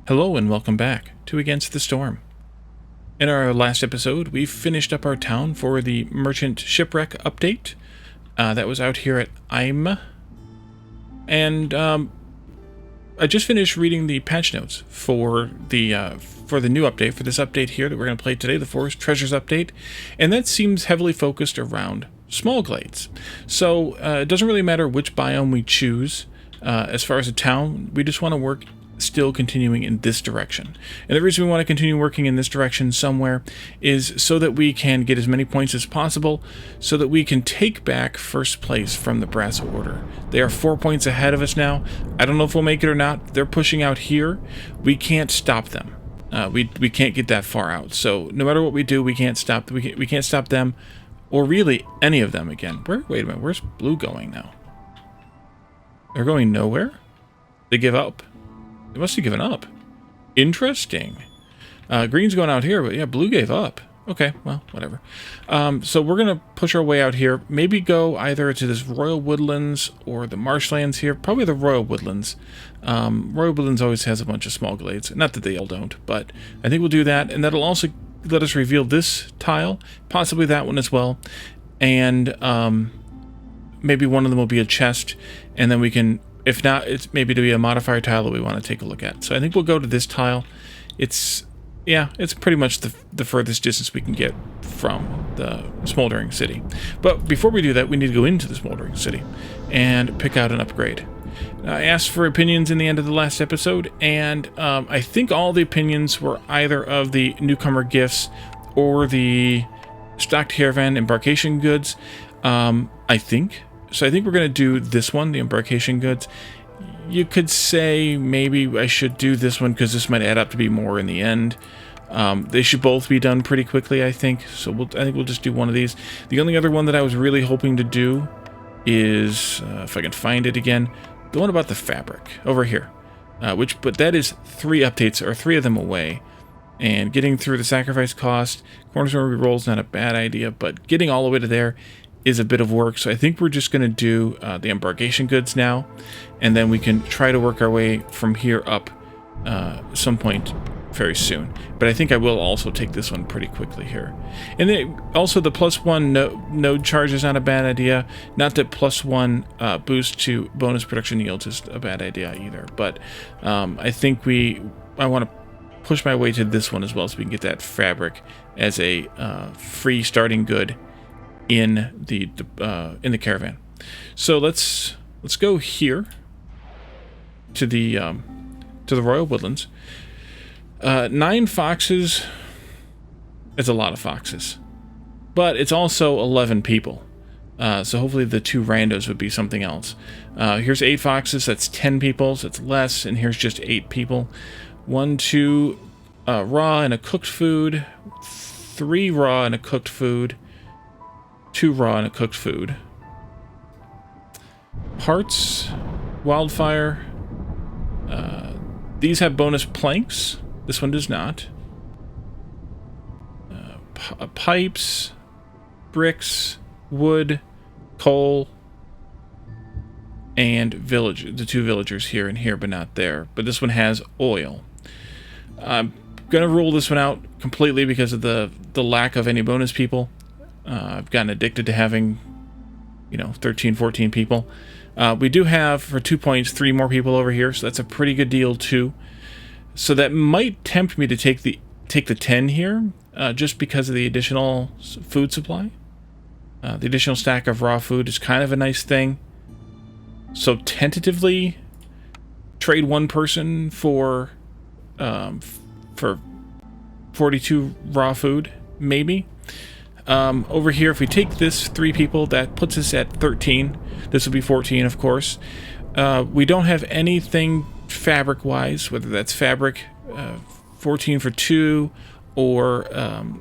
Hello and welcome back to Against the Storm. In our last episode, we finished up our town for the Merchant Shipwreck update. That was out here at Eim. And I just finished reading the patch notes for the new update, for this update here that we're going to play today, the Forest Treasures update. And that seems heavily focused around small glades. So it doesn't really matter which biome we choose. As far as a town, we just want to work still continuing in this direction. And the reason we want to continue working in this direction somewhere is so that we can get as many points as possible, so that we can take back first place from the Brass Order. They are 4 points ahead of us now. I don't know if we'll make it or not. They're pushing out here. We can't stop them. We can't get that far out. So no matter what we do, we can't stop. We can't stop them, or really any of them again. Wait a minute. Where's blue going now? They're going nowhere? They give up. They must have given up. Interesting. Green's going out here, but yeah, blue gave up. Okay, well, whatever. So we're going to push our way out here. Maybe go either to this Royal Woodlands or the marshlands here. Probably the Royal Woodlands. Royal Woodlands always has a bunch of small glades. Not that they all don't, but I think we'll do that. And that'll also let us reveal this tile, possibly that one as well. And maybe one of them will be a chest, and then we can... If not, it's maybe to be a modifier tile that we want to take a look at. So I think we'll go to this tile. It's pretty much the furthest distance we can get from the Smoldering City. But before we do that, we need to go into the Smoldering City and pick out an upgrade. I asked for opinions in the end of the last episode, and I think all the opinions were either of the newcomer gifts or the stocked caravan embarkation goods, I think. So I think we're going to do this one, the embarkation goods. You could say maybe I should do this one because this might add up to be more in the end. They should both be done pretty quickly, I think. So I think we'll just do one of these. The only other one that I was really hoping to do is, if I can find it again, the one about the fabric over here. But that is 3 updates, or 3 of them away. And getting through the sacrifice cost, Cornerstone reroll is not a bad idea, but getting all the way to there is a bit of work. So I think we're just going to do the embarkation goods now, and then we can try to work our way from here up some point very soon. But I think I will also take this one pretty quickly here. And then also the +1 node charge is not a bad idea. Not that +1 boost to bonus production yields is a bad idea either. But I think I want to push my way to this one as well, so we can get that fabric as a free starting good in the caravan. So let's go here to the Royal Woodlands. 9 foxes is a lot of foxes, but it's also 11 people. So hopefully the 2 randos would be something else. Here's 8 foxes. That's 10 people. So it's less, and here's just 8 people. 1, 2 raw and a cooked food. 3 raw and a cooked food. 2 raw and a cooked food. Parts, wildfire. These have bonus planks. This one does not. Pipes, bricks, wood, coal, and the 2 villagers here and here, but not there. But this one has oil. I'm gonna rule this one out completely because of the lack of any bonus people. I've gotten addicted to having, 13, 14 people. We do have, for 2 points, 3 more people over here, so that's a pretty good deal too. So that might tempt me to take the 10 here, just because of the additional food supply. The additional stack of raw food is kind of a nice thing. So tentatively, trade 1 person for 42 raw food, maybe. Over here, if we take this 3 people, that puts us at 13. This will be 14, of course. We don't have anything fabric-wise, whether that's fabric 14 for 2 or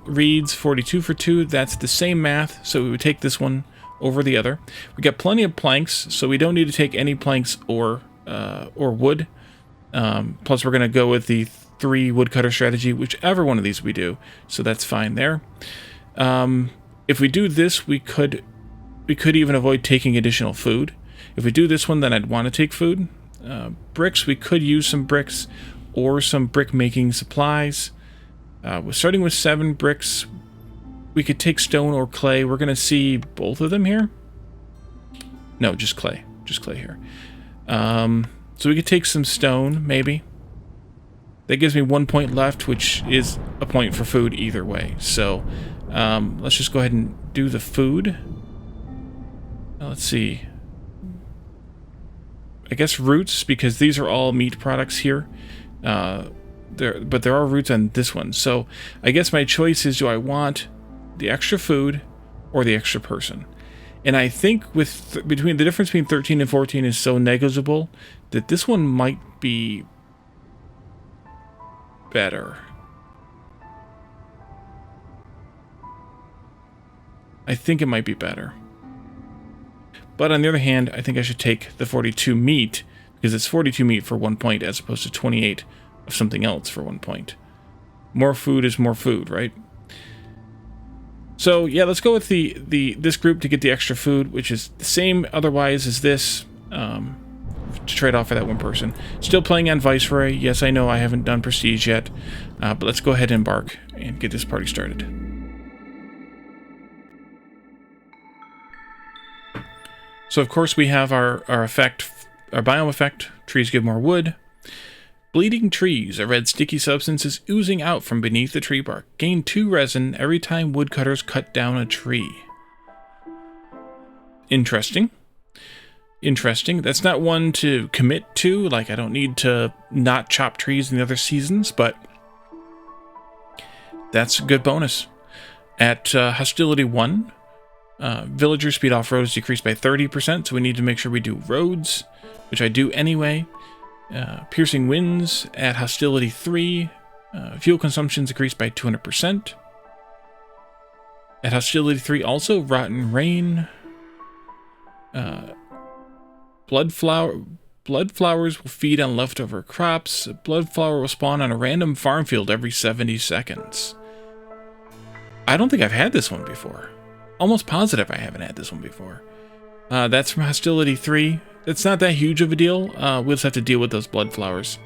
reeds 42 for 2. That's the same math, so we would take this one over the other. We got plenty of planks, so we don't need to take any planks or wood. Plus, we're going to go with the 3 woodcutter strategy, whichever one of these we do, so that's fine there. If we do this, we could even avoid taking additional food. If we do this one, then I'd want to take food. Bricks, we could use some bricks, or some brick making supplies. We're starting with 7 bricks. We could take stone or clay. We're going to see both of them here. No, just clay. Just clay here. So we could take some stone, maybe. That gives me 1 point left, which is a point for food either way. So let's just go ahead and do the food. Let's see. I guess roots, because these are all meat products here. But there are roots on this one. So I guess my choice is, do I want the extra food or the extra person? And I think between the difference between 13 and 14 is so negligible that this one might be better. I think it might be better. But on the other hand, I think I should take the 42 meat, because it's 42 meat for 1 point as opposed to 28 of something else for 1 point. More food is more food, right? So yeah, let's go with this group to get the extra food, which is the same otherwise as this, to trade off for that one person. Still playing on Viceroy. Yes, I know I haven't done Prestige yet, but let's go ahead and embark and get this party started. So of course we have our biome effect. Trees give more wood. Bleeding trees. A red sticky substance is oozing out from beneath the tree bark. Gain 2 resin every time woodcutters cut down a tree. Interesting. Interesting. That's not one to commit to. Like, I don't need to not chop trees in the other seasons, but that's a good bonus. At Hostility 1, villager speed off-road is decreased by 30%, so we need to make sure we do roads, which I do anyway. Piercing winds at Hostility 3. Fuel consumption is increased by 200%. At Hostility 3 also, Rotten Rain. Blood flowers will feed on leftover crops. A blood flower will spawn on a random farm field every 70 seconds. I don't think I've had this one before. Almost positive I haven't had this one before. That's from Hostility 3. It's not that huge of a deal. We'll just have to deal with those blood flowers.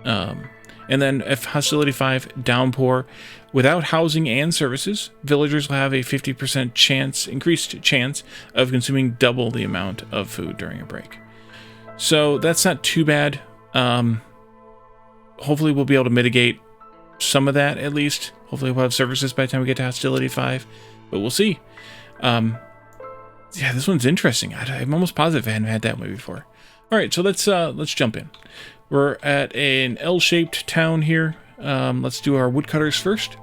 And then if Hostility 5, Downpour. Without housing and services, villagers will have a 50% increased chance of consuming double the amount of food during a break. So that's not too bad. Hopefully we'll be able to mitigate some of that at least. Hopefully we'll have services by the time we get to Hostility 5. But we'll see. Yeah, this one's interesting. I'm almost positive I hadn't had that one before. All right, so let's jump in. We're at an L-shaped town here. Let's do our woodcutters first.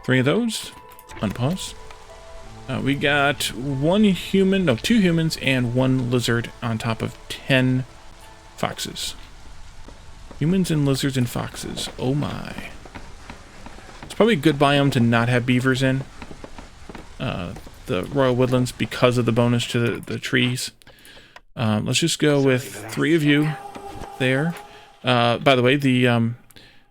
Three of those. Unpause. We got two humans and 1 lizard on top of 10 foxes. Humans and lizards and foxes. Oh my. It's probably a good biome to not have beavers in. The Royal Woodlands, because of the bonus to the trees. Let's just go with 3 of you there. By the way, the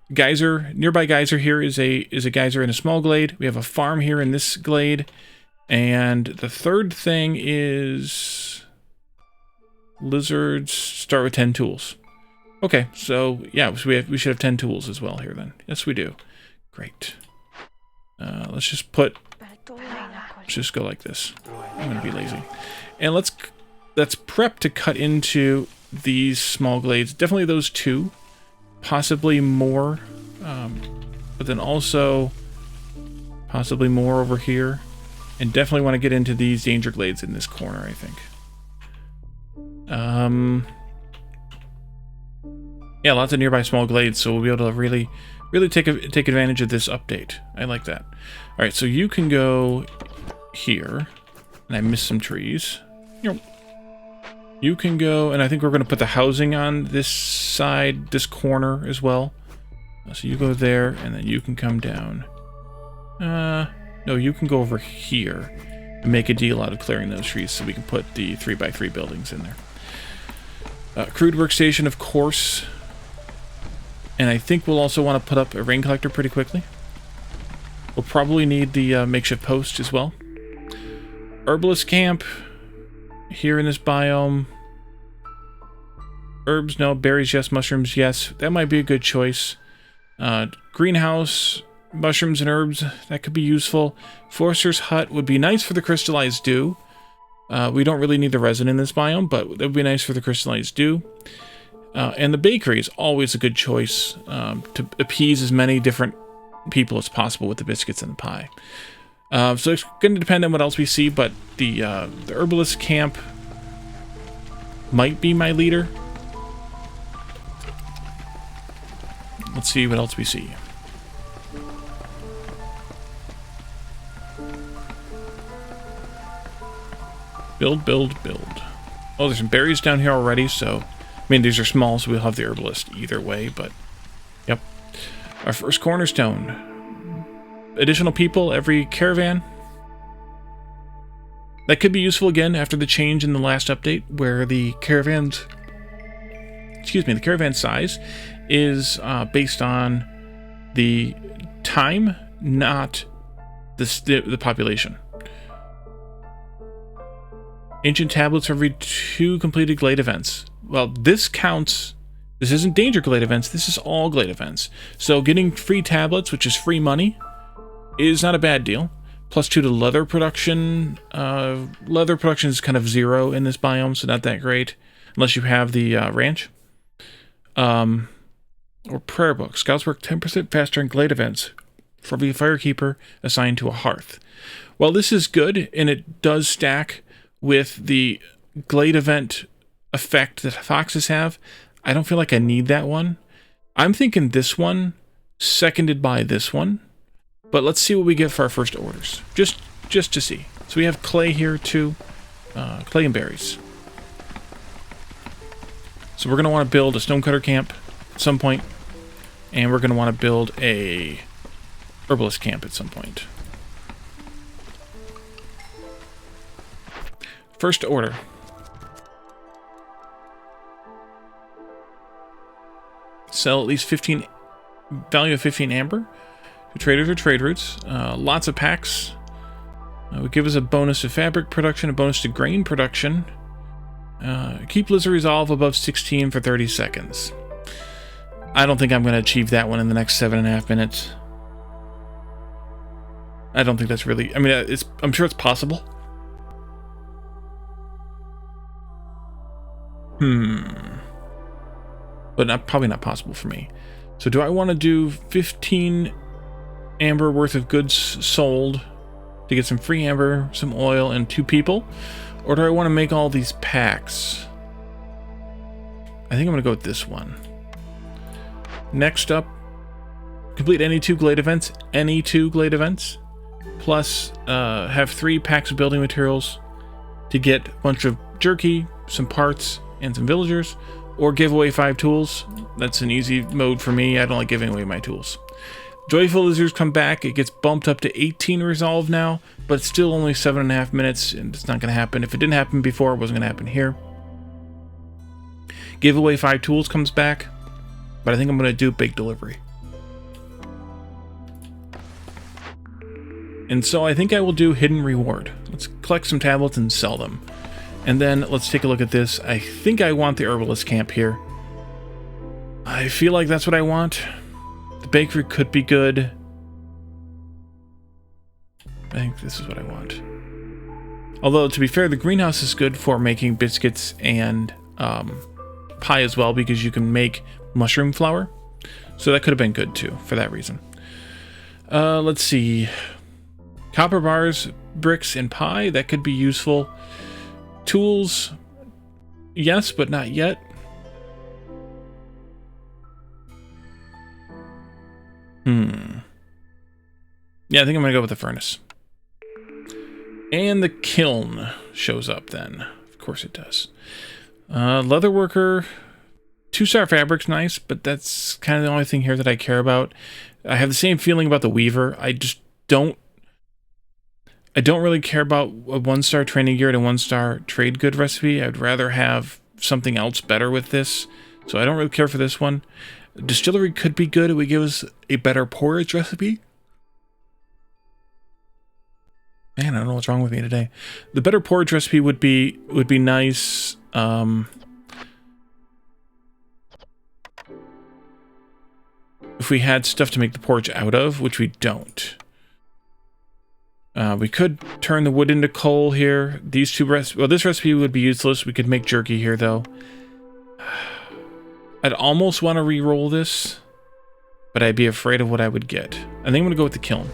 nearby geyser here is a geyser in a small glade. We have a farm here in this glade. And the third thing is lizards start with 10 tools. Okay, so yeah, so we should have 10 tools as well here then. Yes, we do. Great. Let's just go like this. I'm gonna be lazy. And let's prep to cut into these small glades. Definitely those 2, possibly more, but then also possibly more over here. And definitely want to get into these danger glades in this corner, I think. Yeah, lots of nearby small glades, so we'll be able to really take advantage of this update. I like that. All right, so you can go here, and I missed some trees. You can go, and I think we're going to put the housing on this side, this corner as well. So you go there, and then you can come down. No, you can go over here and make a deal out of clearing those trees so we can put the 3x3 buildings in there. Crude workstation, of course. And I think we'll also want to put up a rain collector pretty quickly. We'll probably need the makeshift post as well. Herbalist camp. here in this biome. Herbs, no. Berries, yes. Mushrooms, yes. That might be a good choice. Greenhouse, mushrooms and herbs, that could be useful. Forester's hut would be nice for the crystallized dew. We don't really need the resin in this biome, but it would be nice for the crystallized dew. And the bakery is always a good choice to appease as many different people as possible with the biscuits and the pie. So it's going to depend on what else we see, but the herbalist camp might be my leader. Let's see what else we see. Build, build, build. Oh, there's some berries down here already, so... I mean, these are small, so we'll have the herbalist either way, but... Yep. Our first cornerstone. Additional people every caravan. That could be useful again after the change in the last update, where the caravan's... Excuse me, the caravan size is based on the time, not the population. Ancient tablets for every 2 completed Glade events. Well, this counts. This isn't Danger Glade events. This is all Glade events. So getting free tablets, which is free money, is not a bad deal. +2 to leather production. Leather production is kind of 0 in this biome, so not that great. Unless you have the ranch. Or prayer book. Scouts work 10% faster in Glade events for every firekeeper assigned to a hearth. Well, this is good, and it does stack with the Glade event effect that foxes have. I don't feel like I need that one. I'm thinking this one, seconded by this one. But let's see what we get for our first orders. Just to see. So we have clay here too. Clay and berries. So we're going to want to build a stonecutter camp at some point. And we're going to want to build a herbalist camp at some point. First order. Sell at least 15, value of 15 amber to traders or trade routes. Lots of packs. Would give us a bonus to fabric production, a bonus to grain production. Keep Lizard Resolve above 16 for 30 seconds. I don't think I'm going to achieve that one in the next 7.5 minutes. I don't think that's really... I mean, I'm sure it's possible. But probably not possible for me. So do I want to do 15 amber worth of goods sold to get some free amber, some oil, and 2 people? Or do I want to make all these packs? I think I'm going to go with this one. Next up, complete any 2 Glade events. Any 2 Glade events. Plus, have 3 packs of building materials to get a bunch of jerky, some parts, and some villagers, or give away 5 tools. That's an easy mode for me. I don't like giving away my tools. Joyful Lizards come back. It gets bumped up to 18 resolve now, but it's still only 7.5 minutes, and it's not going to happen. If it didn't happen before, it wasn't going to happen here. Give away 5 tools comes back, but I think I'm going to do big delivery. And so I think I will do hidden reward. Let's collect some tablets and sell them. And then let's take a look at this. I think I want the herbalist camp here. I feel like that's what I want. The bakery could be good. I think this is what I want. Although, to be fair, the greenhouse is good for making biscuits and pie as well, because you can make mushroom flour. So that could have been good too, for that reason. Let's see. Copper bars, bricks, and pie. That could be useful. Tools, yes, but not yet. Yeah, I think I'm going to go with the furnace. And the kiln shows up then. Of course it does. Leatherworker, 2-star fabric's nice, but that's kind of the only thing here that I care about. I have the same feeling about the weaver. I just don't... I don't really care about a 1-star training gear and a 1-star trade good recipe. I'd rather have something else better with this. So I don't really care for this one. Distillery could be good. It would give us a better porridge recipe. Man, I don't know what's wrong with me today. The better porridge recipe would be nice. If we had stuff to make the porridge out of, which we don't. We could turn the wood into coal here. These two recipes... Well, this recipe would be useless. We could make jerky here, though. I'd almost want to re-roll this, but I'd be afraid of what I would get. I think I'm going to go with the kiln.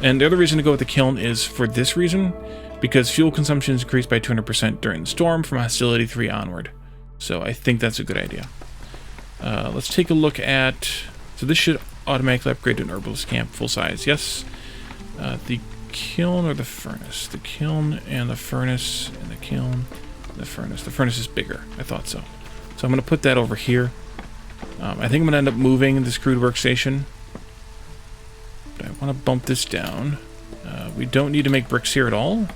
And the other reason to go with the kiln is for this reason, because fuel consumption is increased by 200% during the storm from Hostility 3 onward. So I think that's a good idea. Let's take a look at... So this should automatically upgrade to an herbalist camp, full size. Yes. The kiln or the furnace? The kiln and the furnace and the kiln and the furnace. The furnace is bigger. I thought so. So I'm going to put that over here. I think I'm going to end up moving this crude workstation. But I want to bump this down. We don't need to make bricks here at all.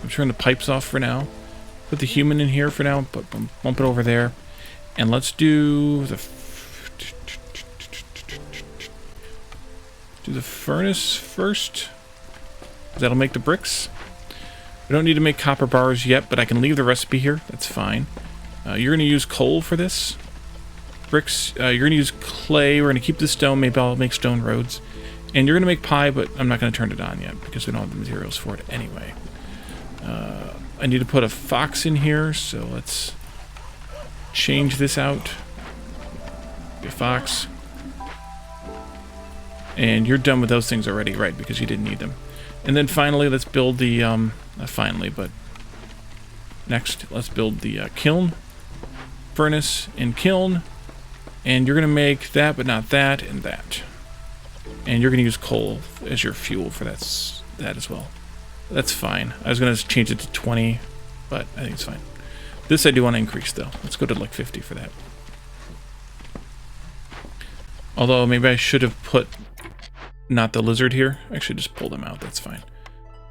I'm turning the pipes off for now. Put the human in here for now. Bump it over there. And let's do the furnace first. That'll make the bricks. We don't need to make copper bars yet, but I can leave the recipe here. That's fine. You're going to use coal for this. Bricks. You're going to use clay. We're going to keep the stone. Maybe I'll make stone roads. And you're going to make pie, but I'm not going to turn it on yet because we don't have the materials for it anyway. I need to put a fox in here, so let's change this out. Be a fox. And you're done with those things already, right? Because you didn't need them. And then finally, let's build the, not finally, but next, let's build the kiln, furnace, and kiln. And you're going to make that, but not that, and that. And you're going to use coal as your fuel for that as well. That's fine. I was going to change it to 20, but I think it's fine. This I do want to increase, though. Let's go to like 50 for that. Although, maybe I should have put not the lizard here. Actually, just pull them out. That's fine.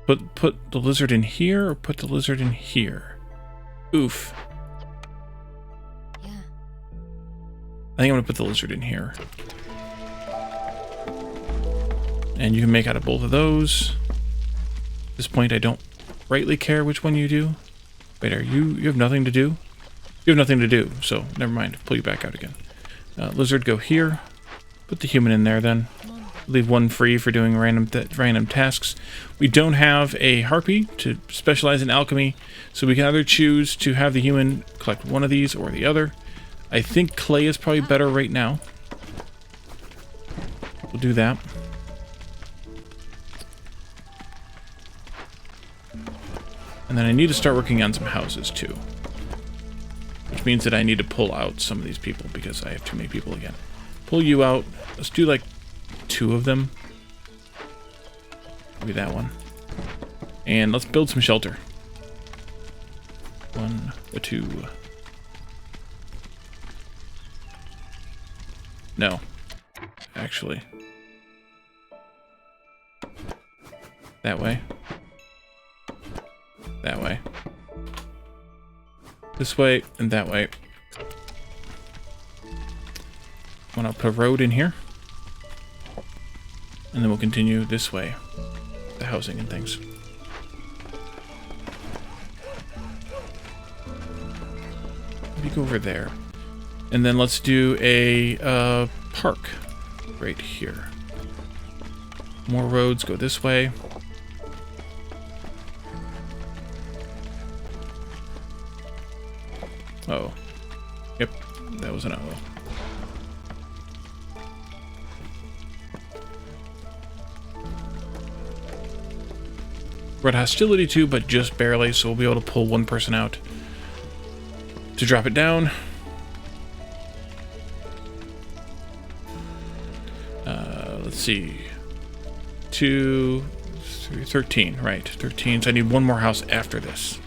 Put the lizard in here, or put the lizard in here? Oof. Yeah. I think I'm going to put the lizard in here. And you can make out of both of those. At this point, I don't rightly care which one you do. Wait, you have nothing to do? You have nothing to do, so never mind. Pull you back out again. Lizard, go here. Put the human in there, then. Leave one free for doing random tasks. We don't have a harpy to specialize in alchemy, so we can either choose to have the human collect one of these or the other. I think clay is probably better right now. We'll do that. And then I need to start working on some houses, too. Which means that I need to pull out some of these people, because I have too many people again. Pull you out. Let's do, like, 2 of them. Maybe that one. And let's build some shelter. 1, 2. No. Actually. That way. That way. This way and that way. I want to put a road in here. And then we'll continue this way. The housing and things. Maybe go over there. And then let's do a park right here. More roads go this way. Oh. Yep, that was an O. We're at hostility 2, but just barely, so we'll be able to pull one person out to drop it down. Let's see. 2, 3, 13, right. 13, so I need one more house after this.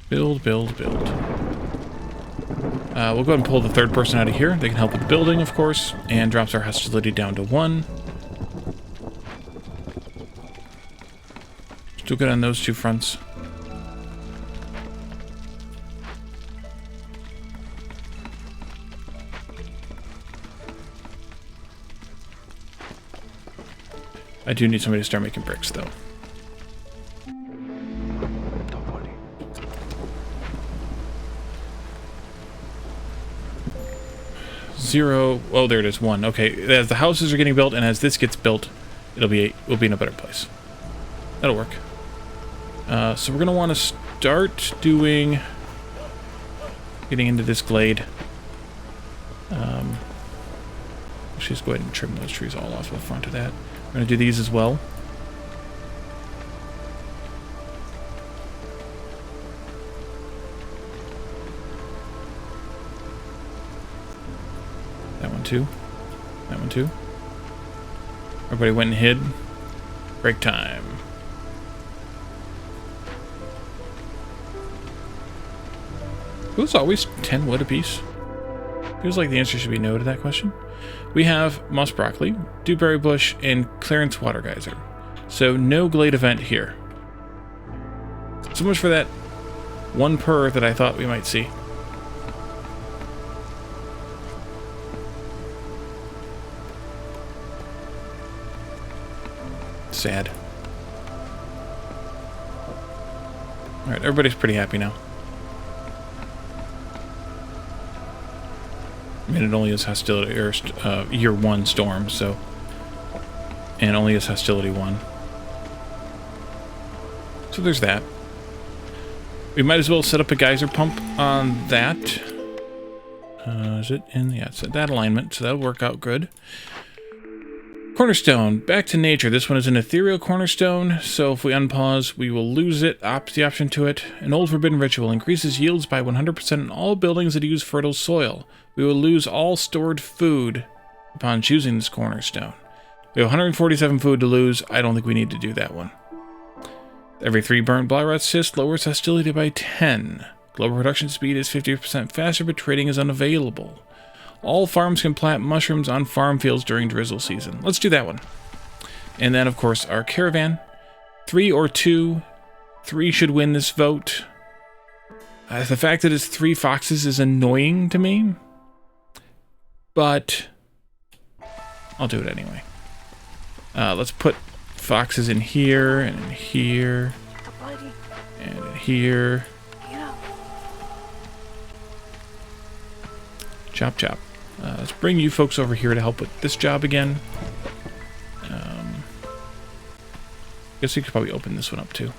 Build, build, build. We'll go ahead and pull the third person out of here. They can help with building, of course, and drops our hostility down to 1. Still good on those two fronts. I do need somebody to start making bricks, though. Zero. Oh, there it is. 1. Okay, as the houses are getting built, and as this gets built, we'll be in a better place. That'll work. So we're gonna want to start getting into this glade. Let's just go ahead and trim those trees all off the front of that. We're gonna do these as well. That one too. That one too. Everybody went and hid. Break time. Who's always 10 wood apiece? Feels like the answer should be no to that question. We have moss broccoli, dewberry bush, and clearance water geyser. So no glade event here. So much for that one purr that I thought we might see. Sad. Alright, everybody's pretty happy now. I mean, it only is hostility, or year 1 storm, so... And only is hostility 1. So there's that. We might as well set up a geyser pump on that. Is it in? Yeah, it's at that alignment, so that'll work out good. Cornerstone, back to nature. This one is an ethereal cornerstone, so if we unpause, we will lose it. The option to it. An old forbidden ritual increases yields by 100% in all buildings that use fertile soil. We will lose all stored food upon choosing this cornerstone. We have 147 food to lose. I don't think we need to do that one. Every 3 burnt Blyrot cyst lowers hostility by 10. Global production speed is 50% faster, but trading is unavailable. All farms can plant mushrooms on farm fields during drizzle season. Let's do that one. And then, of course, our caravan. 3 or 2. 3 should win this vote. The fact that it's 3 foxes is annoying to me. But I'll do it anyway. Let's put foxes in here, and in here, and in here. Chop, chop. Let's bring you folks over here to help with this job again. Guess we could probably open this one up too.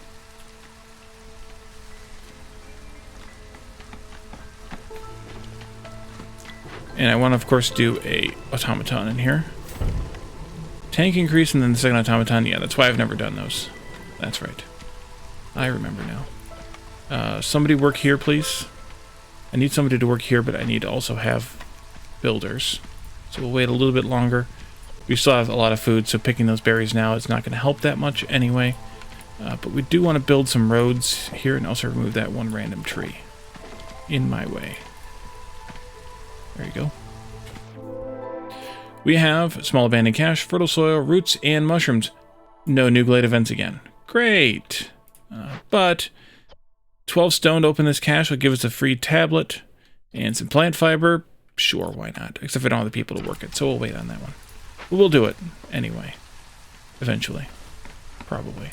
And I want to, of course, do a automaton in here. Tank increase and then the second automaton. Yeah, that's why I've never done those. That's right. I remember now. Somebody work here, please. I need somebody to work here, but I need to also have builders. So we'll wait a little bit longer. We still have a lot of food, so picking those berries now is not going to help that much anyway. But we do want to build some roads here and also remove that one random tree in my way. There you go. We have small abandoned cache, fertile soil, roots, and mushrooms. No new glade events again. Great! But 12 stone to open this cache will give us a free tablet and some plant fiber. Sure, why not? Except we don't have the people to work it, so we'll wait on that one. But we'll do it anyway. Eventually. Probably.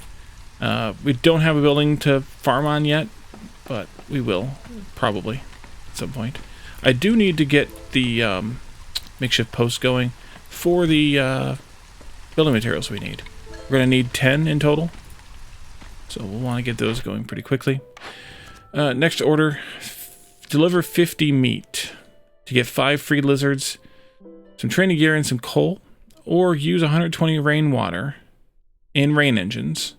We don't have a building to farm on yet, but we will. Probably. At some point. I do need to get the makeshift post going for the building materials we need. We're going to need 10 in total. So we'll want to get those going pretty quickly. Next order, deliver 50 meat to get 5 free lizards, some training gear, and some coal, or use 120 rainwater in rain engines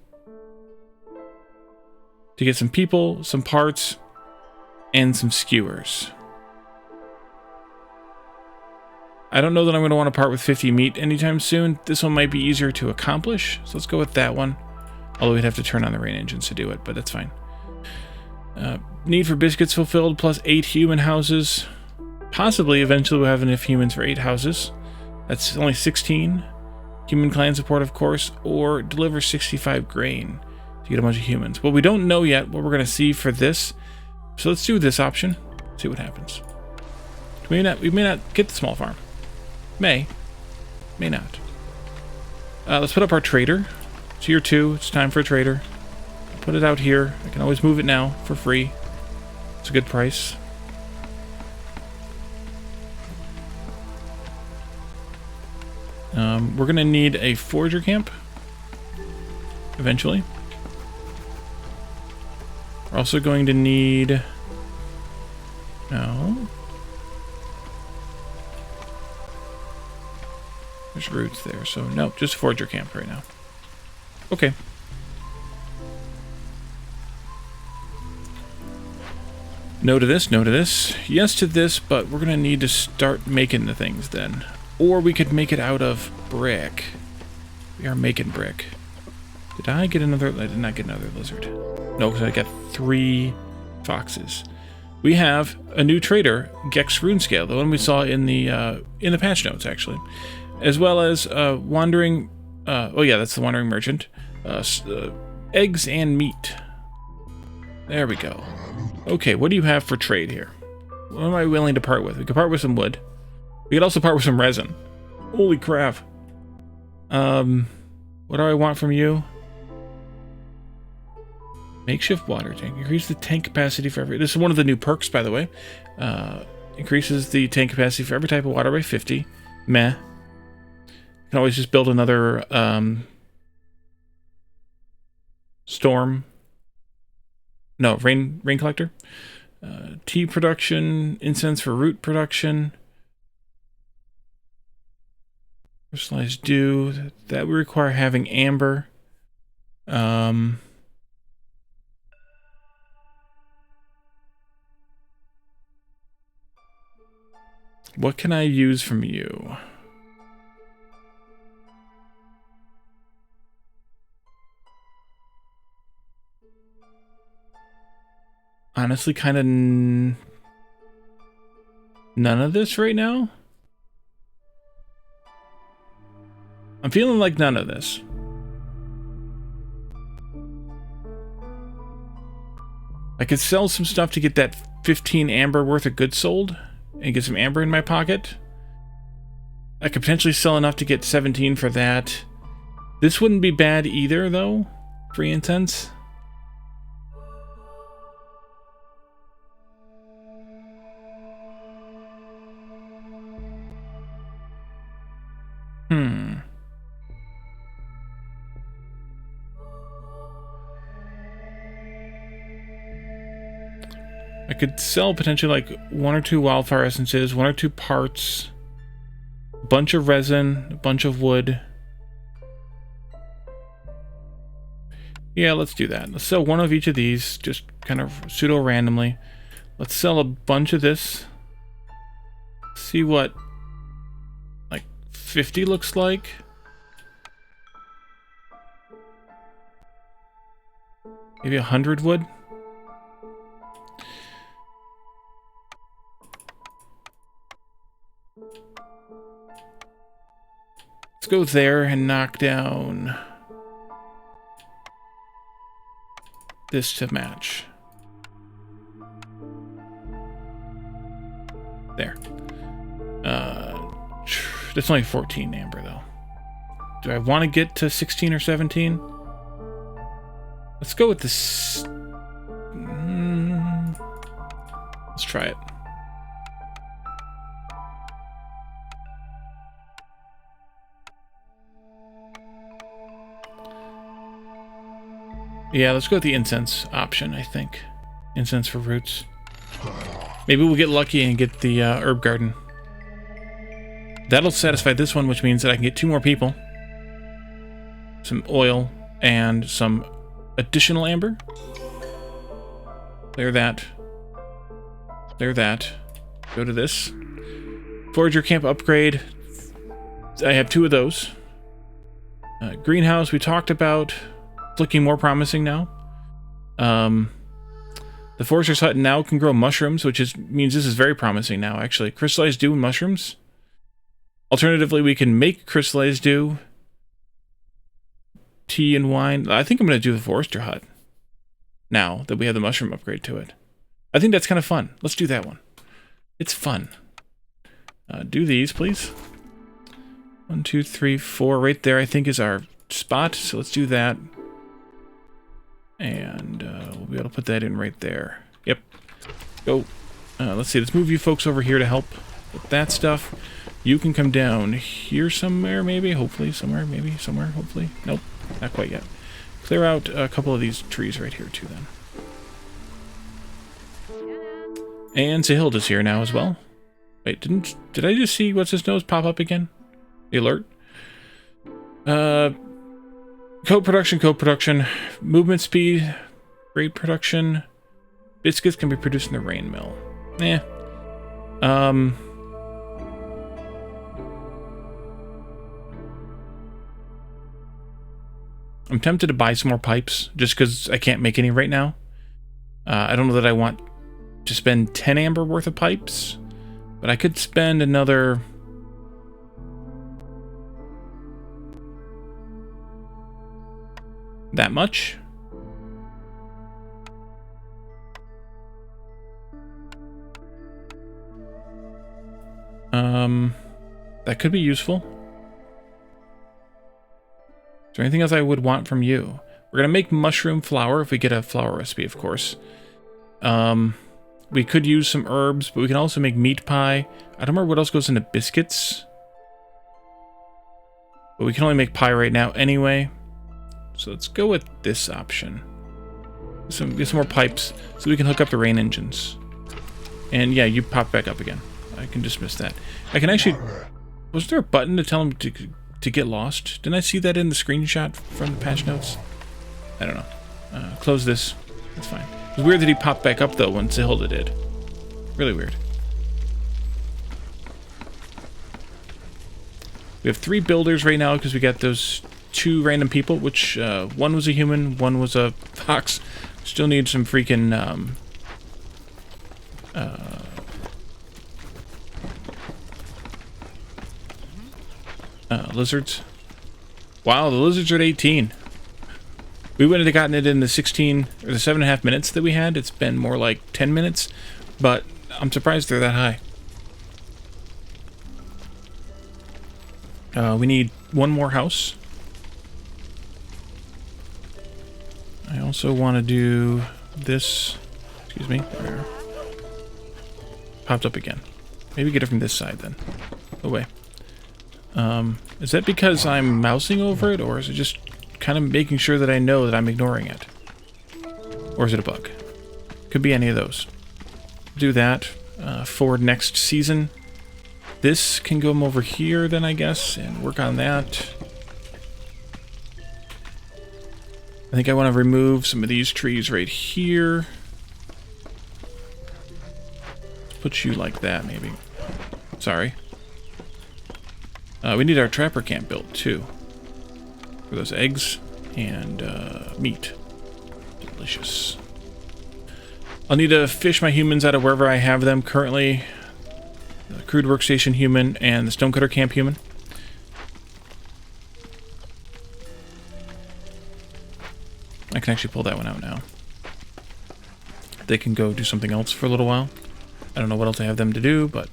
to get some people, some parts, and some skewers. I don't know that I'm going to want to part with 50 meat anytime soon. This one might be easier to accomplish, so let's go with that one. Although we'd have to turn on the rain engines to do it, but that's fine. Need for biscuits fulfilled, plus 8 human houses. Possibly, eventually, we'll have enough humans for 8 houses. That's only 16. Human clan support, of course, or deliver 65 grain. to get a bunch of humans. Well, we don't know yet what we're going to see for this, so let's do this option. See what happens. We may not get the small farm. May not. Let's put up our trader. Tier 2. It's time for a trader. Put it out here. I can always move it now for free. It's a good price. We're going to need a forager camp eventually. We're also going to need... No. There's roots there, so no, just forager camp right now. Okay. No to this, no to this. Yes to this, but we're going to need to start making the things then. Or we could make it out of brick. We are making brick. Did I get another... I did not get another lizard. No, because I got 3 foxes. We have a new trader, Gex Runescale, the one we saw in the patch notes, actually. As well as wandering... oh yeah, that's the wandering merchant. Eggs and meat. There we go. Okay, what do you have for trade here? What am I willing to part with? We could part with some wood. We could also part with some resin. Holy crap. What do I want from you? Makeshift water tank. Increase the tank capacity for every... This is one of the new perks, by the way. Increases the tank capacity for every type of water by 50. Meh. You can always just build another storm. No, rain collector. Tea production, incense for root production. Crystallized dew. That would require having amber. What can I use from you? Honestly, kind of none of this right now. I'm feeling like none of this. I could sell some stuff to get that 15 amber worth of goods sold and get some amber in my pocket. I could potentially sell enough to get 17 for that. This wouldn't be bad either, though. Free incense. I could sell potentially like 1 or 2 wildfire essences, 1 or 2 parts, a bunch of resin, a bunch of wood. Yeah, let's do that. Let's sell 1 of each of these, just kind of pseudo-randomly. Let's sell a bunch of this. See what, like, 50 looks like. Maybe 100 wood. Let's go there and knock down this to match. There. That's only 14 amber, though. Do I want to get to 16 or 17? Let's go with this. Let's try it. Yeah, let's go with the incense option, I think. Incense for roots. Maybe we'll get lucky and get the herb garden. That'll satisfy this one, which means that I can get 2 more people. Some oil and some additional amber. Clear that. Clear that. Go to this. Forager camp upgrade. I have 2 of those. Greenhouse we talked about. It's looking more promising now. The forager's hut now can grow mushrooms, which means this is very promising now, actually. Crystallized dew and mushrooms. Alternatively, we can make crystallized dew, tea and wine. I think I'm going to do the Forester Hut now that we have the mushroom upgrade to it. I think that's kind of fun. Let's do that one. It's fun. Do these, please. 1, 2, 3, 4. Right there, I think, is our spot. So let's do that. And we'll be able to put that in right there. Yep. Go. Let's see. Let's move you folks over here to help with that stuff. You can come down here somewhere, maybe. Hopefully, somewhere. Maybe somewhere. Hopefully. Nope. Not quite yet. Clear out a couple of these trees right here, too, then. And Sahilda's here now as well. Wait, did I just see what's his nose pop up again? The alert? Co-production, movement speed, grade production. Biscuits can be produced in the rain mill. I'm tempted to buy some more pipes just because I can't make any right now. I don't know that I want to spend 10 amber worth of pipes, but I could spend another that much. That could be useful. Is there anything else I would want from you? We're gonna make mushroom flour if we get a flour recipe, of course. We could use some herbs, but we can also make meat pie. I don't remember what else goes into biscuits. But we can only make pie right now anyway. So let's go with this option. Get some more pipes so we can hook up the rain engines. And yeah, you pop back up again. I can dismiss that. I can actually... Was there a button to tell him to get lost? Didn't I see that in the screenshot from the patch notes? I don't know. Close this. That's fine. It was weird that he popped back up, though, when Sahilda did. Really weird. We have 3 builders right now because we got those 2 random people, which one was a human, one was a fox. Still need some freaking... lizards. Wow, the lizards are at 18. We wouldn't have gotten it in the 16 or the 7.5 minutes that we had. It's been more like 10 minutes, but I'm surprised they're that high. We need one more house. I also want to do this. Excuse me. There. Popped up again. Maybe get it from this side then. Away. Is that because I'm mousing over it, or is it just kind of making sure that I know that I'm ignoring it? Or is it a bug? Could be any of those. Do that for next season. This can go over here then, I guess, and work on that. I think I want to remove some of these trees right here. Put you like that, maybe. Sorry. We need our trapper camp built, too. For those eggs and meat. Delicious. I'll need to fish my humans out of wherever I have them currently. The crude workstation human and the stonecutter camp human. I can actually pull that one out now. They can go do something else for a little while. I don't know what else I have them to do, but...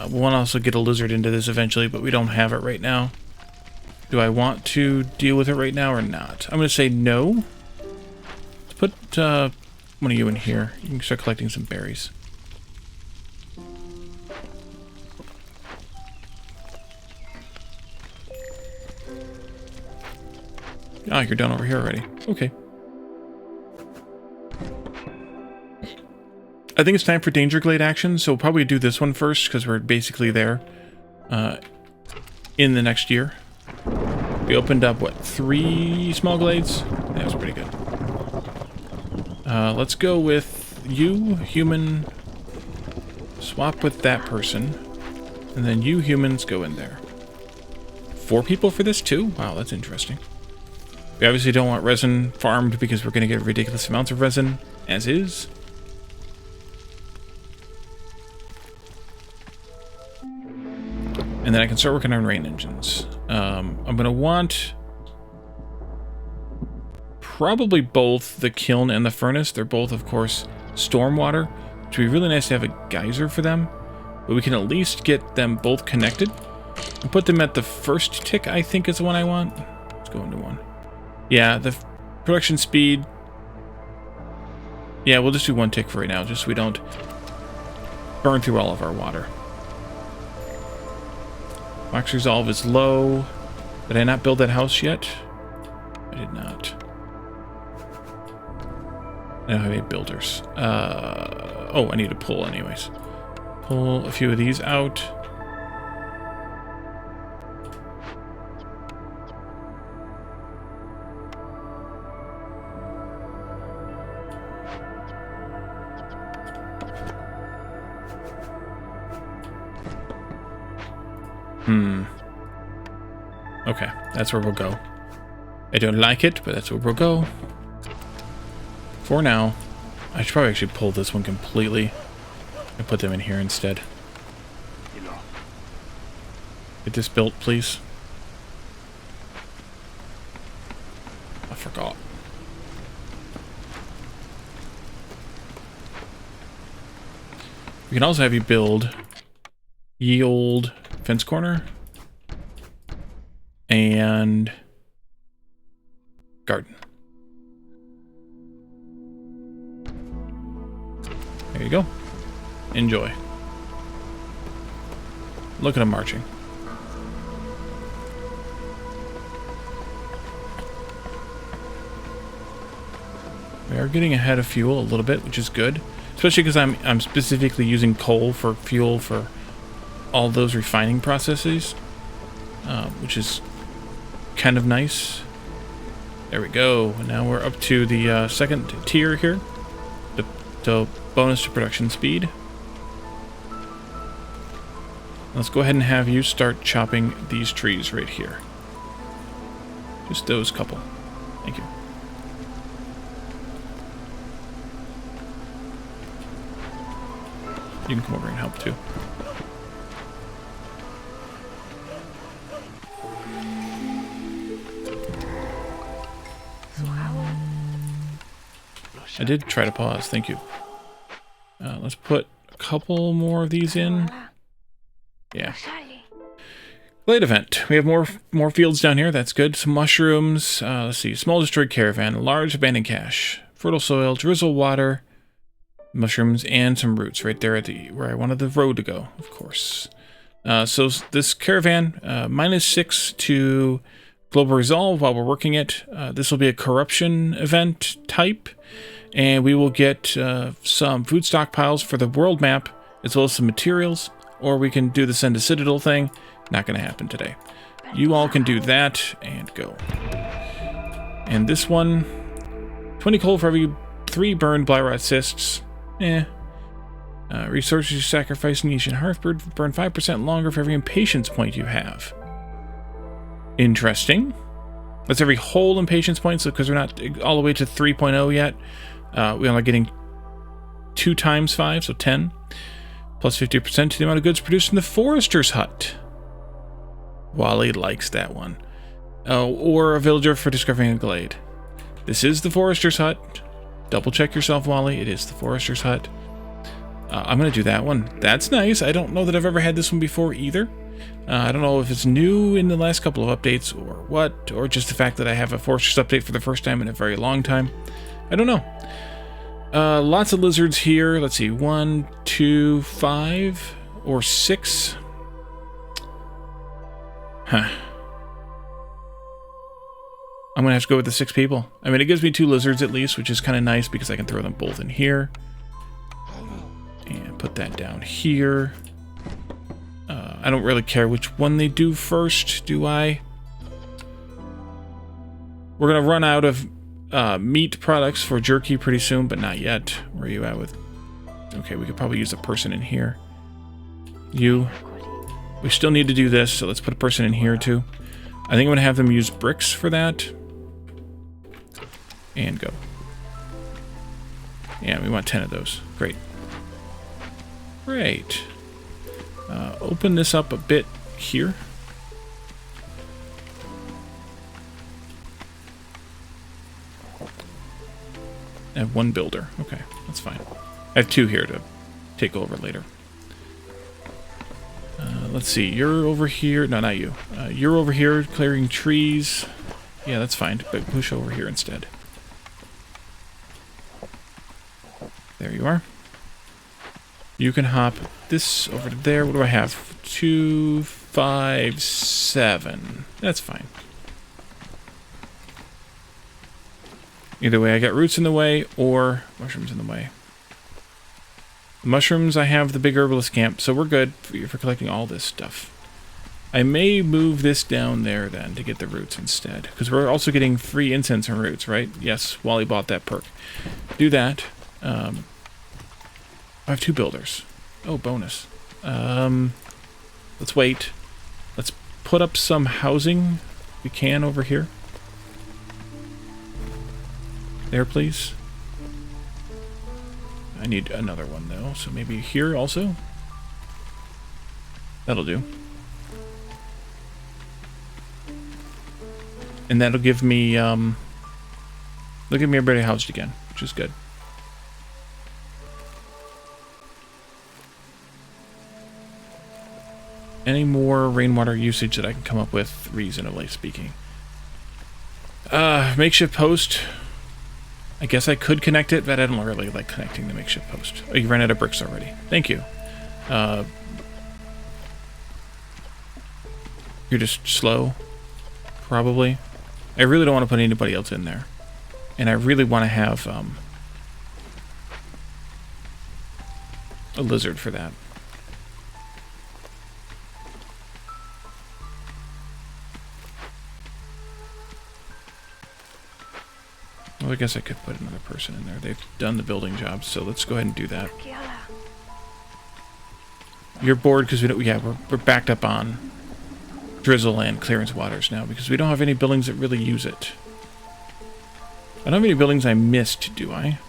we'll want to also get a lizard into this eventually, but we don't have it right now. Do I want to deal with it right now or not? I'm going to say no. Let's put one of you in here. You can start collecting some berries. Ah, you're done over here already. Okay. I think it's time for Danger Glade action, so we'll probably do this one first, because we're basically there in the next year. We opened up, what, 3 small glades? That was pretty good. Let's go with you, human, swap with that person, and then you humans go in there. 4 people for this, too? Wow, that's interesting. We obviously don't want resin farmed, because we're going to get ridiculous amounts of resin, as is. And then I can start working on rain engines. I'm going to want probably both the kiln and the furnace. They're both, of course, stormwater, which would be really nice to have a geyser for them. But we can at least get them both connected and put them at the first tick, I think is the one I want. Let's go into one. Yeah, the production speed. Yeah, we'll just do 1 tick for right now, just so we don't burn through all of our water. Wax resolve is low. Did I not build that house yet? I did not. I don't have any builders. Oh, I need to pull anyways. Pull a few of these out. Okay, that's where we'll go. I don't like it, but that's where we'll go. For now, I should probably actually pull this one completely and put them in here instead. Get this built, please. I forgot. We can also have you build ye old fence corner and garden. There you go. Enjoy. Look at them marching. We are getting ahead of fuel a little bit, which is good. Especially because I'm specifically using coal for fuel for all those refining processes, which is kind of nice. There we go. Now we're up to the second tier here. The bonus to production speed. Let's go ahead and have you start chopping these trees right here. Just those couple. Thank you. You can come over and help too. I did try to pause, thank you. Let's put a couple more of these in. Yeah. Glade event. We have more fields down here, that's good. Some mushrooms, let's see, small destroyed caravan, large abandoned cache, fertile soil, drizzle water, mushrooms, and some roots right there at where I wanted the road to go, of course. So this caravan, -6 to global resolve while we're working it. This will be a corruption event type, and we will get some food stockpiles for the world map, as well as some materials, or we can do the send to Citadel thing. Not going to happen today. You all can do that, and go. And this one, 20 coal for every 3 burned blyrot cysts. Resources you sacrifice in Nation Hearthbird burn 5% longer for every impatience point you have. Interesting. That's every whole impatience point, so because we're not all the way to 3.0 yet, we are getting 2 times 5, so 10. Plus 50% to the amount of goods produced in the Forester's Hut. Wally likes that one. Or a villager for discovering a glade. This is the Forester's Hut. Double check yourself, Wally. It is the Forester's Hut. I'm going to do that one. That's nice. I don't know that I've ever had this one before either. I don't know if it's new in the last couple of updates or what, or just the fact that I have a Forester's update for the first time in a very long time. I don't know. Lots of lizards here. Let's see. 1, 2, 5, or 6. Huh. I'm going to have to go with the 6 people. I mean, it gives me 2 lizards at least, which is kind of nice because I can throw them both in here. And put that down here. I don't really care which one they do first, do I? We're going to run out of meat products for jerky pretty soon, but not yet. Where are you at with... Okay, we could probably use a person in here. You. We still need to do this, so let's put a person in here too. I think I'm going to have them use bricks for that. And go. Yeah, we want 10 of those. Great. Great. Open this up a bit here. I have one builder. Okay, that's fine. I have 2 here to take over later. Let's see. You're over here. No, not you. You're over here clearing trees. Yeah, that's fine. But push over here instead. There you are. You can hop this over to there. What do I have? 2, 5, 7. That's fine. Either way, I got roots in the way or mushrooms in the way. Mushrooms, I have the big herbalist camp, so we're good for collecting all this stuff. I may move this down there then to get the roots instead, because we're also getting free incense and roots, right? Yes, Wally bought that perk. Do that. I have 2 builders. Oh, bonus. Let's wait. Let's put up some housing if we can over here. There, please. I need another one, though, so maybe here also? That'll do. And that'll give me, they'll give me everybody housed again, which is good. Any more rainwater usage that I can come up with, reasonably speaking. Makeshift post. I guess I could connect it, but I don't really like connecting the makeshift post. Oh, you ran out of bricks already. Thank you. You're just slow, probably. I really don't want to put anybody else in there. And I really want to have a lizard for that. Well, I guess I could put another person in there. They've done the building job, so let's go ahead and do that. You're bored because we're backed up on drizzle and clearance waters now because we don't have any buildings that really use it. I don't have any buildings I missed, do I?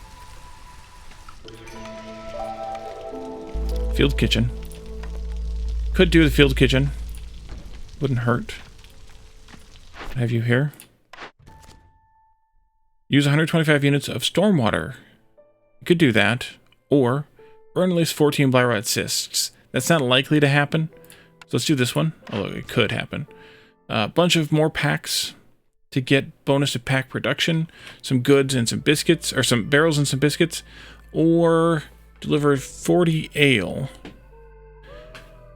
Field kitchen. Could do the field kitchen. Wouldn't hurt. Have you here? Use 125 units of stormwater. You could do that. Or earn at least 14 Blyrot cysts. That's not likely to happen. So let's do this one. Although it could happen. A bunch of more packs to get bonus to pack production. Some goods and some biscuits. Or some barrels and some biscuits. Or deliver 40 ale.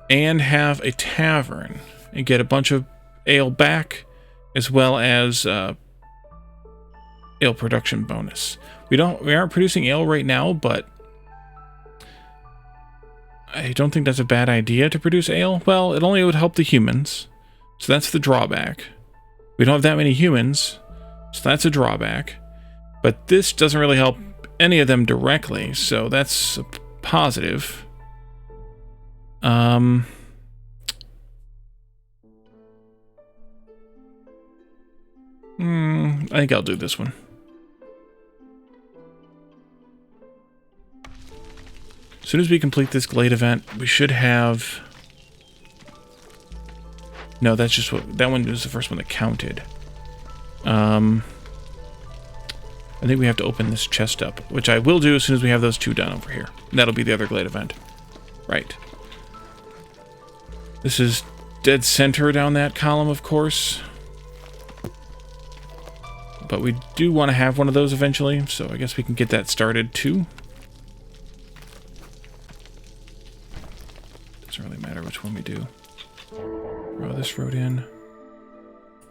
And have a tavern. And get a bunch of ale back. As well as ale production bonus. We aren't producing ale right now, but I don't think that's a bad idea to produce ale. Well, it only would help the humans, so that's the drawback. We don't have that many humans, so that's a drawback. But this doesn't really help any of them directly, so that's a positive. I think I'll do this one. As soon as we complete this Glade event, we should have... No, that's just what... That one was the first one that counted. I think we have to open this chest up, which I will do as soon as we have those 2 done over here. And that'll be the other Glade event. Right. This is dead center down that column, of course. But we do want to have one of those eventually, so I guess we can get that started too. Doesn't really matter which one we do. Throw this road in.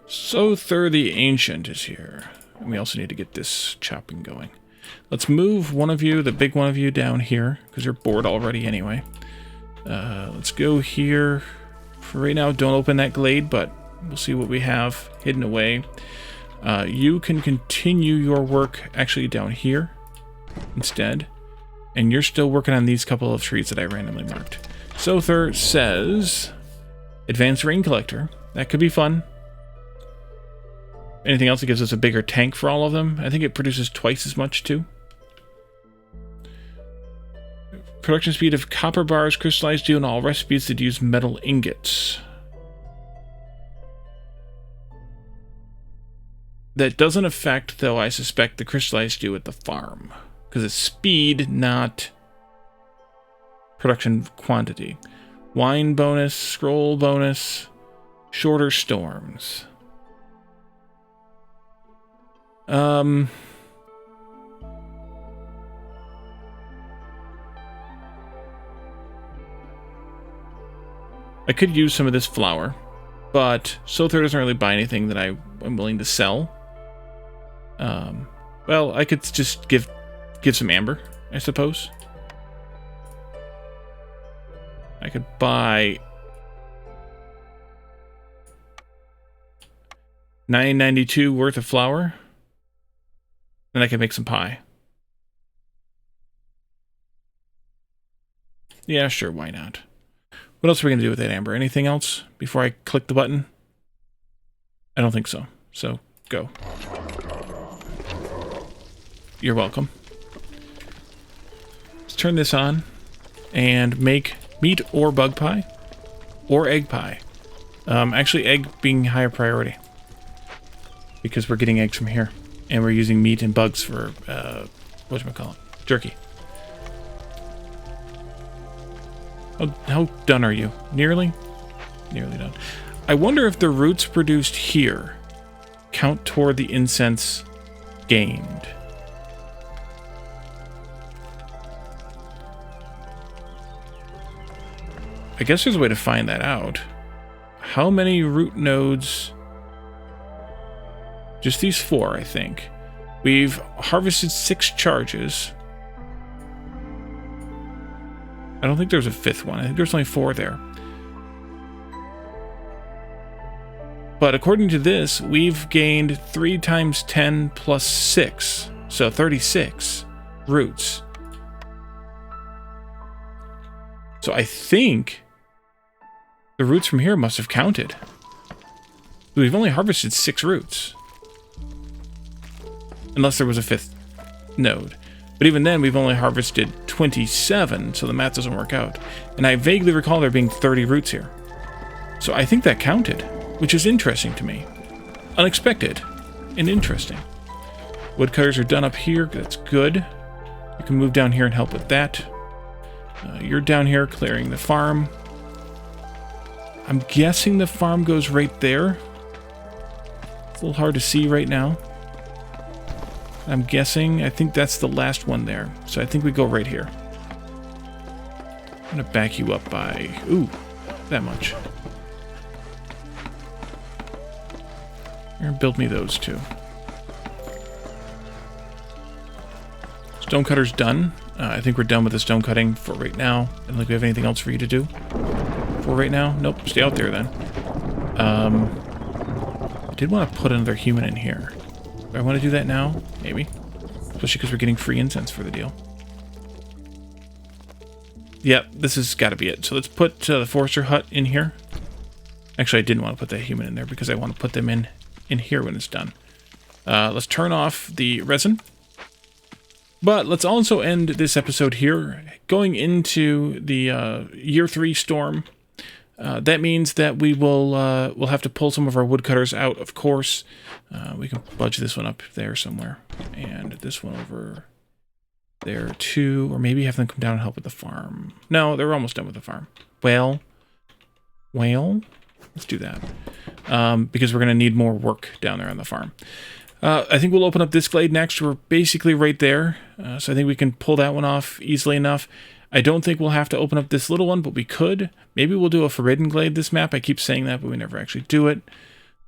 Sother the Ancient is here. And we also need to get this chopping going. Let's move one of you, the big one of you, down here, because you're bored already anyway. Let's go here. For right now, don't open that glade, but we'll see what we have hidden away. You can continue your work actually down here instead. And you're still working on these couple of trees that I randomly marked. Sother says, Advanced Rain Collector. That could be fun. Anything else that gives us a bigger tank for all of them? I think it produces twice as much too. Production speed of copper bars, crystallized steel, and all recipes that use metal ingots. That doesn't affect, though, I suspect, the crystallized dew at the farm. Because it's speed, not production quantity. Wine bonus, scroll bonus, shorter storms. I could use some of this flour, but Sother doesn't really buy anything that I am willing to sell. Well, I could just give some amber, I suppose. I could buy $9.92 worth of flour, and I could make some pie. Yeah, sure, why not? What else are we going to do with that amber? Anything else before I click the button? I don't think so. So, go. You're welcome. Let's turn this on and make meat or bug pie or egg pie. Actually, egg being higher priority because we're getting eggs from here and we're using meat and bugs for, whatchamacallit, jerky. How done are you? Nearly? Nearly done. I wonder if the roots produced here count toward the incense gained. I guess there's a way to find that out. How many root nodes? Just these 4, I think. We've harvested 6 charges. I don't think there's a 5th one. I think there's only 4 there. But according to this, we've gained 3 times 10 plus 6. So 36 roots. So I think the roots from here must have counted. We've only harvested 6 roots. Unless there was a 5th node. But even then, we've only harvested 27, so the math doesn't work out. And I vaguely recall there being 30 roots here. So I think that counted, which is interesting to me. Unexpected and interesting. Woodcutters are done up here. That's good. You can move down here and help with that. You're down here clearing the farm. I'm guessing the farm goes right there. It's a little hard to see right now. I'm guessing. I think that's the last one there. So I think we go right here. I'm going to back you up by... Ooh, that much. You're going to build me those two. Stonecutter's done. I think we're done with the stone cutting for right now. I don't think we have anything else for you to do for right now. Nope, stay out there then. I did want to put another human in here. Do I want to do that now? Maybe. Especially because we're getting free incense for the deal. Yep, this has got to be it. So let's put the forester hut in here. Actually, I didn't want to put that human in there because I want to put them in here when it's done. Let's turn off the resin. But let's also end this episode here, going into the year 3 storm. That means that we will we'll have to pull some of our woodcutters out, of course. We can budge this one up there somewhere, and this one over there too, or maybe have them come down and help with the farm. No, they're almost done with the farm. Well, let's do that because we're going to need more work down there on the farm. I think we'll open up this glade next. We're basically right there, so I think we can pull that one off easily enough. I don't think we'll have to open up this little one, but we could. Maybe we'll do a forbidden glade this map. I keep saying that, but we never actually do it.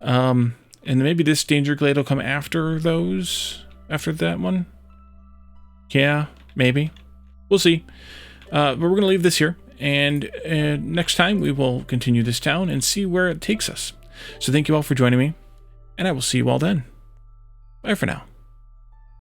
And maybe this danger glade will come after those, after that one. Yeah, maybe. We'll see. But we're going to leave this here, and next time we will continue this town and see where it takes us. So thank you all for joining me, and I will see you all then. Bye for now.